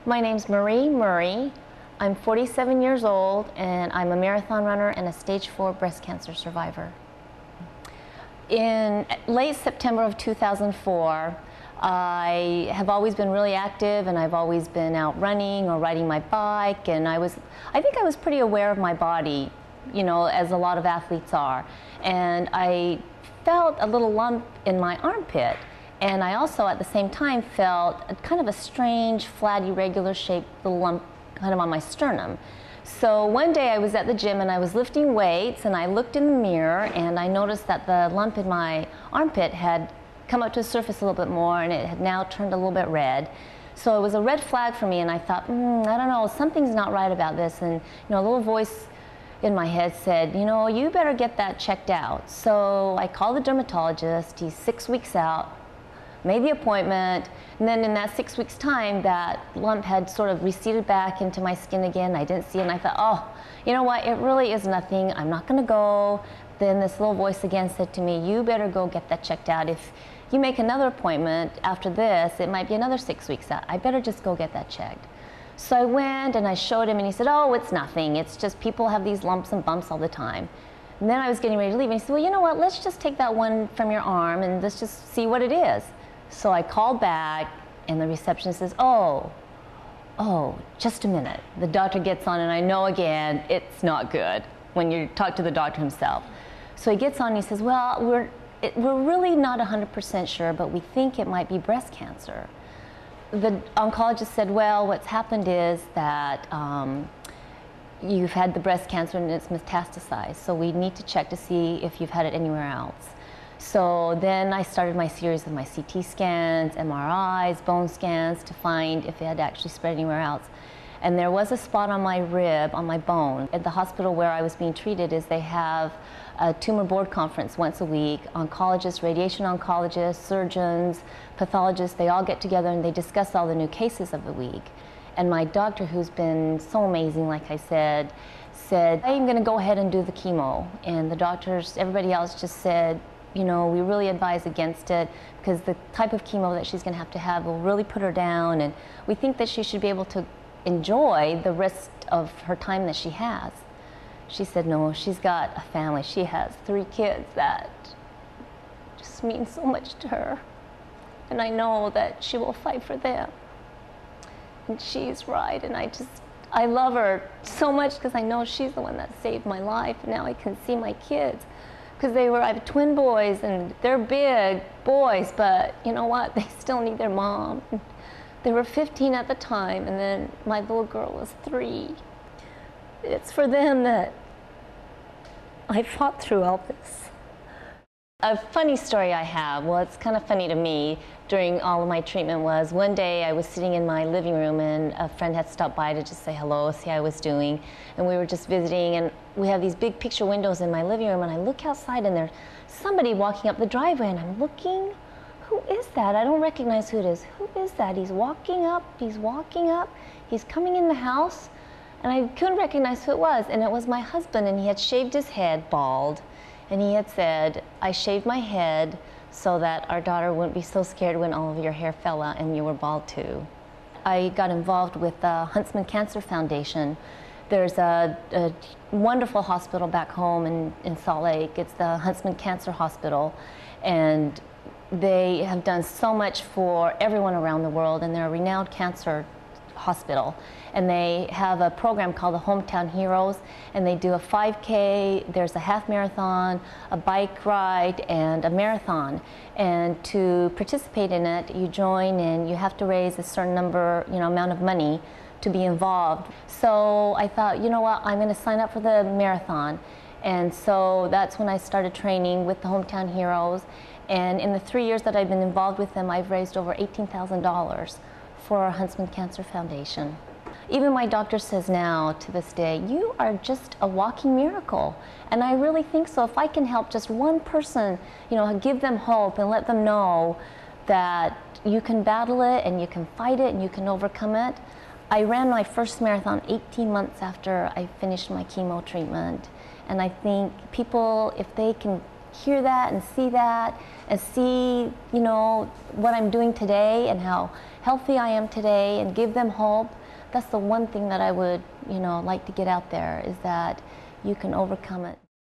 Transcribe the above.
My name's Marie Murray. I'm 47 years old and I'm a marathon runner and a stage 4 breast cancer survivor. In late September of 2004, I have always been really active and I've always been out running or riding my bike, and I think I was pretty aware of my body, you know, as a lot of athletes are. And I felt a little lump in my armpit. And I also, at the same time, felt kind of a strange, flat, irregular shaped little lump kind of on my sternum. So one day I was at the gym and I was lifting weights and I looked in the mirror and I noticed that the lump in my armpit had come up to the surface a little bit more and it had now turned a little bit red. So it was a red flag for me, and I thought, I don't know, something's not right about this. And you know, a little voice in my head said, you know, you better get that checked out. So I called the dermatologist. He's 6 weeks out. Made the appointment, and then in that 6 weeks' time, that lump had sort of receded back into my skin again. I didn't see it, and I thought, oh, you know what, it really is nothing. I'm not going to go. Then this little voice again said to me, you better go get that checked out. If you make another appointment after this, it might be another 6 weeks out. I better just go get that checked. So I went, and I showed him, and he said, oh, it's nothing. It's just people have these lumps and bumps all the time. And then I was getting ready to leave, and he said, well, you know what, let's just take that one from your arm, and let's just see what it is. So I called back, and the receptionist says, oh, just a minute. The doctor gets on, and I know again it's not good when you talk to the doctor himself. So he gets on, and he says, well, we're really not 100% sure, but we think it might be breast cancer. The oncologist said, well, what's happened is that you've had the breast cancer and it's metastasized, so we need to check to see if you've had it anywhere else. So then I started my series of my CT scans, MRIs, bone scans to find if it had actually spread anywhere else. And there was a spot on my rib, on my bone. At the hospital where I was being treated, they have a tumor board conference once a week. Oncologists, radiation oncologists, surgeons, pathologists, they all get together and they discuss all the new cases of the week. And my doctor, who's been so amazing, like I said, I'm going to go ahead and do the chemo. And the doctors, everybody else just said, you know, we really advise against it because the type of chemo that she's going to have will really put her down, and we think that she should be able to enjoy the rest of her time that she has. She said, no, she's got a family. She has 3 kids that just mean so much to her, and I know that she will fight for them. And she's right, and I love her so much because I know she's the one that saved my life, and now I can see my kids. Because I have twin boys, and they're big boys, but you know what? They still need their mom. They were 15 at the time, and then my little girl was 3. It's for them that I fought through all this. A funny story I have, well, it's kind of funny to me during all of my treatment, was one day I was sitting in my living room and a friend had stopped by to just say hello, see how I was doing, and we were just visiting, and we have these big picture windows in my living room, and I look outside and there's somebody walking up the driveway, and I'm looking, who is that? I don't recognize who it is. Who is that? He's walking up, he's coming in the house, and I couldn't recognize who it was, and it was my husband, and he had shaved his head bald. And he had said, I shaved my head so that our daughter wouldn't be so scared when all of your hair fell out and you were bald too. I got involved with the Huntsman Cancer Foundation. There's a wonderful hospital back home in Salt Lake. It's the Huntsman Cancer Hospital. And they have done so much for everyone around the world, and they're a renowned cancer hospital. And they have a program called the Hometown Heroes, and they do a 5K, there's a half marathon, a bike ride, and a marathon. And to participate in it, you join and you have to raise a certain number, amount of money to be involved. So I thought, you know what, I'm going to sign up for the marathon. And so that's when I started training with the Hometown Heroes. And in the 3 years that I've been involved with them, I've raised over $18,000 for our Huntsman Cancer Foundation. Even my doctor says now, to this day, you are just a walking miracle. And I really think so. If I can help just one person, give them hope and let them know that you can battle it and you can fight it and you can overcome it. I ran my first marathon 18 months after I finished my chemo treatment. And I think people, if they can hear that and see, you know, what I'm doing today and how healthy I am today, and give them hope. That's the one thing that I would, you know, like to get out there, is that you can overcome it.